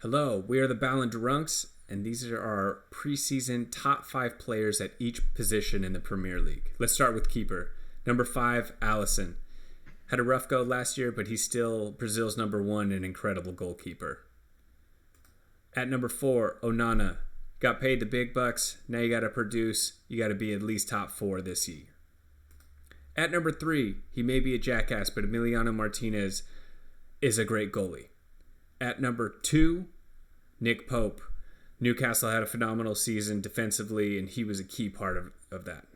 Hello, we are the Ballon and these are our preseason top 5 players at each position in the Premier League. Let's start with keeper. Number 5, Allison. Had a rough go last year, but he's still Brazil's number 1 and incredible goalkeeper. At number 4, Onana. Got paid the big bucks. Now you got to produce. You got to be at least top 4 this year. At number 3, he may be a jackass, but Emiliano Martinez is a great goalie. At number 2, Nick Pope. Newcastle had a phenomenal season defensively, and he was a key part of that.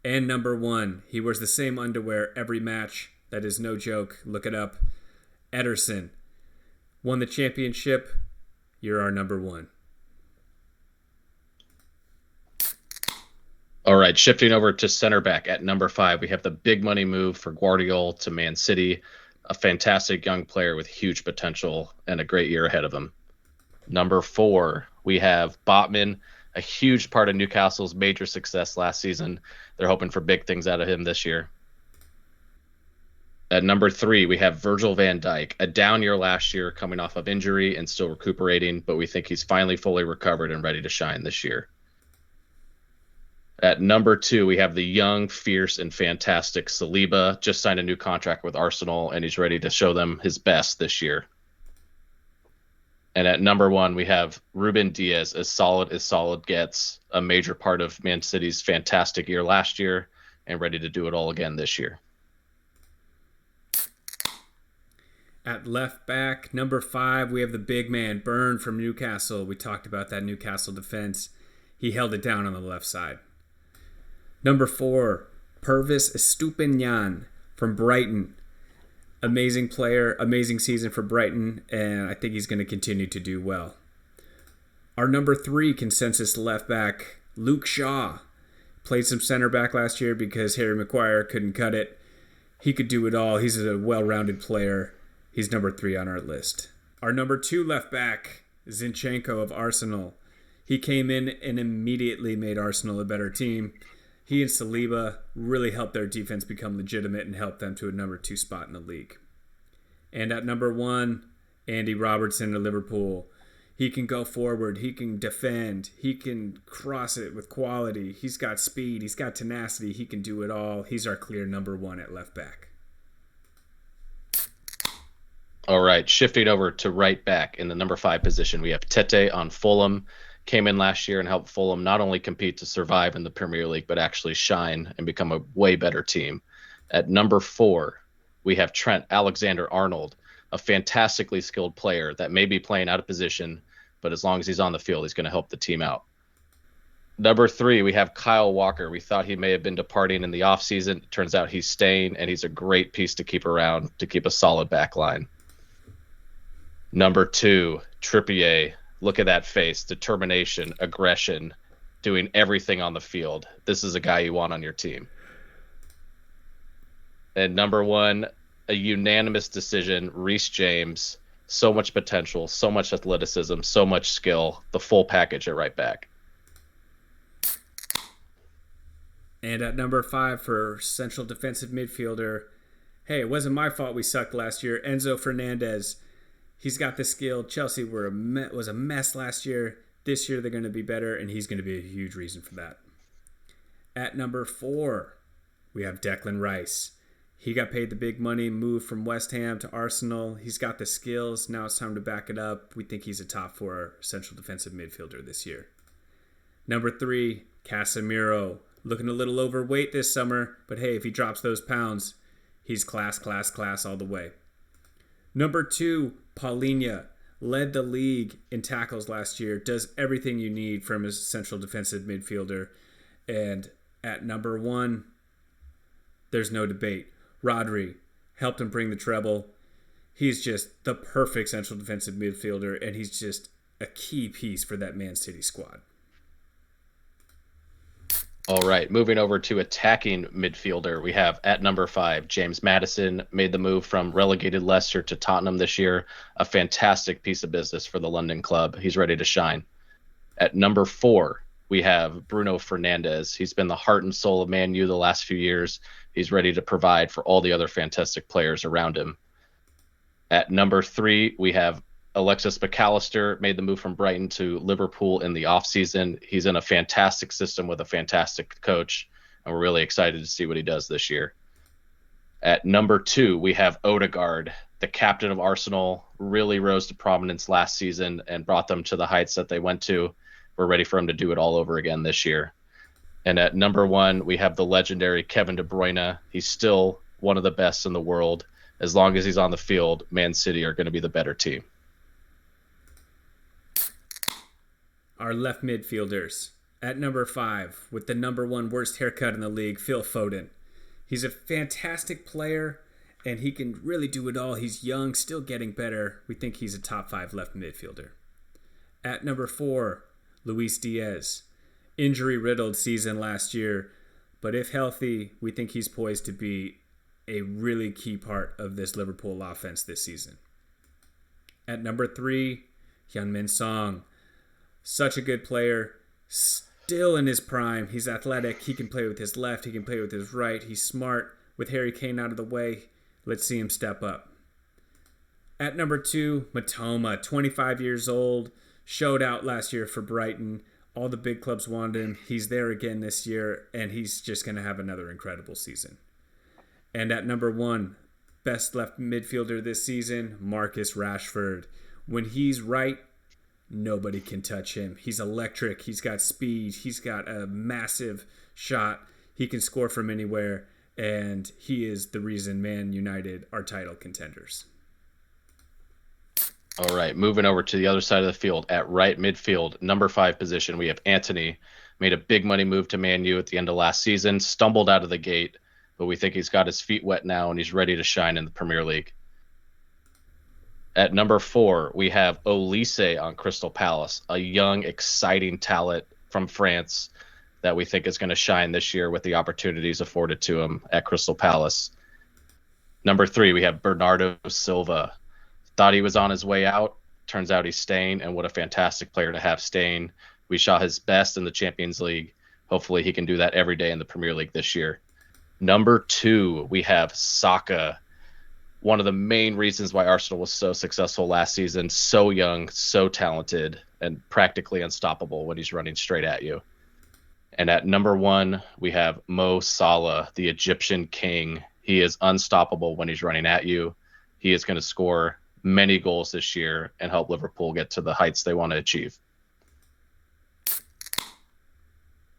And number 1, he wears the same underwear every match. That is no joke. Look it up. Ederson. Won the championship. You're our number 1. All right, shifting over to center back at number 5, we have the big money move for Guardiola to Man City, a fantastic young player with huge potential and a great year ahead of him. Number 4, we have Botman, a huge part of Newcastle's major success last season. They're hoping for big things out of him this year. At number 3, we have Virgil van Dijk, a down year last year coming off of injury and still recuperating, but we think he's finally fully recovered and ready to shine this year. At number 2, we have the young, fierce, and fantastic Saliba. Just signed a new contract with Arsenal, and he's ready to show them his best this year. And at number 1, we have Ruben Diaz, as solid gets, a major part of Man City's fantastic year last year, and ready to do it all again this year. At left back, number 5, we have the big man, Burn from Newcastle. We talked about that Newcastle defense. He held it down on the left side. Number 4, Pervis Estupiñán from Brighton. Amazing player, amazing season for Brighton, and I think he's going to continue to do well. Our number 3 consensus left back, Luke Shaw. Played some center back last year because Harry Maguire couldn't cut it. He could do it all. He's a well-rounded player. He's number 3 on our list. Our number 2 left back, Zinchenko of Arsenal. He came in and immediately made Arsenal a better team. He and Saliba really helped their defense become legitimate and helped them to a number 2 spot in the league. And at number 1, Andy Robertson of Liverpool. He can go forward. He can defend. He can cross it with quality. He's got speed. He's got tenacity. He can do it all. He's our clear number 1 at left back. All right, shifting over to right back in the number 5 position, we have Tete on Fulham. Came in last year and helped Fulham not only compete to survive in the Premier League, but actually shine and become a way better team. At number 4, we have Trent Alexander-Arnold, a fantastically skilled player that may be playing out of position, but as long as he's on the field, he's going to help the team out. Number 3, we have Kyle Walker. We thought he may have been departing in the offseason. Turns out he's staying, and he's a great piece to keep around to keep a solid back line. Number 2, Trippier. Look at that face, determination, aggression, doing everything on the field. This is a guy you want on your team. And number 1, a unanimous decision, Reece James. So much potential, so much athleticism, so much skill, the full package at right back. And at number 5 for central defensive midfielder, hey, it wasn't my fault we sucked last year, Enzo Fernandez. He's got the skill. Chelsea was a mess last year. This year they're going to be better, and he's going to be a huge reason for that. At number 4, we have Declan Rice. He got paid the big money, moved from West Ham to Arsenal. He's got the skills. Now it's time to back it up. We think he's a top 4 central defensive midfielder this year. Number 3, Casemiro. Looking a little overweight this summer, but hey, if he drops those pounds, he's class all the way. Number 2, Paulinho, led the league in tackles last year, does everything you need from a central defensive midfielder. And at number 1, there's no debate. Rodri helped him bring the treble. He's just the perfect central defensive midfielder, and he's just a key piece for that Man City squad. All right, moving over to attacking midfielder, we have at number 5, James Maddison, made the move from relegated Leicester to Tottenham this year. A fantastic piece of business for the London club. He's ready to shine. At number 4, we have Bruno Fernandes. He's been the heart and soul of Man U the last few years. He's ready to provide for all the other fantastic players around him. At number 3, we have Alexis McAllister made the move from Brighton to Liverpool in the offseason. He's in a fantastic system with a fantastic coach, and we're really excited to see what he does this year. At number 2, we have Odegaard, the captain of Arsenal, really rose to prominence last season and brought them to the heights that they went to. We're ready for him to do it all over again this year. And at number 1, we have the legendary Kevin De Bruyne. He's still one of the best in the world. As long as he's on the field, Man City are going to be the better team. Our left midfielders. At number 5, with the number 1 worst haircut in the league, Phil Foden. He's a fantastic player, and he can really do it all. He's young, still getting better. We think he's a top 5 left midfielder. At number 4, Luis Diaz. Injury-riddled season last year, but if healthy, we think he's poised to be a really key part of this Liverpool offense this season. At number 3, Heung-min Son. Such a good player, still in his prime. He's athletic. He can play with his left. He can play with his right. He's smart. With Harry Kane out of the way, let's see him step up. At number 2, Matoma, 25 years old, showed out last year for Brighton. All the big clubs wanted him. He's there again this year, and he's just going to have another incredible season. And at number 1, best left midfielder this season, Marcus Rashford. When he's right, nobody can touch him. He's electric. He's got speed. He's got a massive shot. He can score from anywhere, and he is the reason Man United are title contenders. All right, moving over to the other side of the field. At right midfield, number 5 position, we have Antony. Made a big money move to Man U at the end of last season. Stumbled out of the gate, but we think he's got his feet wet now, and he's ready to shine in the Premier League. At number 4, we have Olise on Crystal Palace, a young, exciting talent from France that we think is going to shine this year with the opportunities afforded to him at Crystal Palace. Number 3, we have Bernardo Silva. Thought he was on his way out. Turns out he's staying, and what a fantastic player to have staying. We saw his best in the Champions League. Hopefully he can do that every day in the Premier League this year. Number 2, we have Saka. One of the main reasons why Arsenal was so successful last season, so young, so talented, and practically unstoppable when he's running straight at you. And at number 1, we have Mo Salah, the Egyptian king. He is unstoppable when he's running at you. He is going to score many goals this year and help Liverpool get to the heights they want to achieve.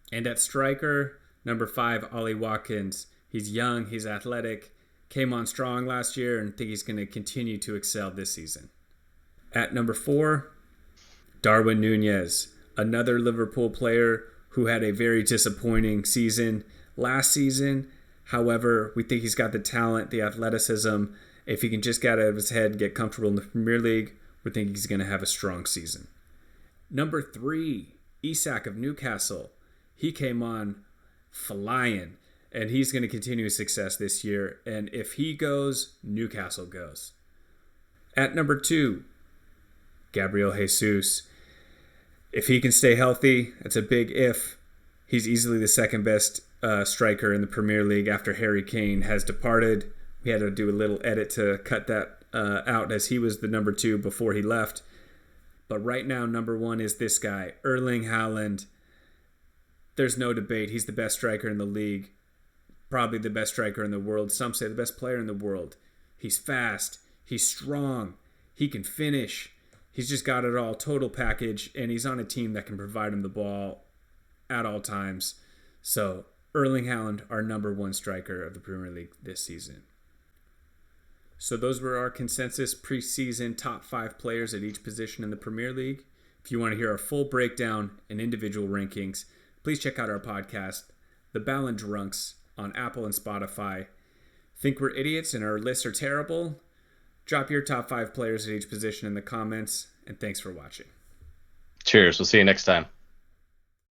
And at striker, number 5, Ollie Watkins. He's young, he's athletic, came on strong last year, and think he's going to continue to excel this season. At number 4, Darwin Núñez, another Liverpool player who had a very disappointing season last season. However, we think he's got the talent, the athleticism. If he can just get out of his head and get comfortable in the Premier League, we think he's going to have a strong season. Number 3, Isak of Newcastle. He came on flying, and he's going to continue his success this year. And if he goes, Newcastle goes. At number 2, Gabriel Jesus. If he can stay healthy, it's a big if. He's easily the second best striker in the Premier League after Harry Kane has departed. We had to do a little edit to cut that out, as he was the number 2 before he left. But right now, number 1 is this guy, Erling Haaland. There's no debate. He's the best striker in the league. Probably the best striker in the world. Some say the best player in the world. He's fast. He's strong. He can finish. He's just got it all, total package, and he's on a team that can provide him the ball at all times. So, Erling Haaland, our number 1 striker of the Premier League this season. So those were our consensus preseason top 5 players at each position in the Premier League. If you want to hear our full breakdown and individual rankings, please check out our podcast, The Ballon Drunks, on Apple and Spotify. Think we're idiots and our lists are terrible? Drop your top 5 players at each position in the comments, and thanks for watching. Cheers. We'll see you next time.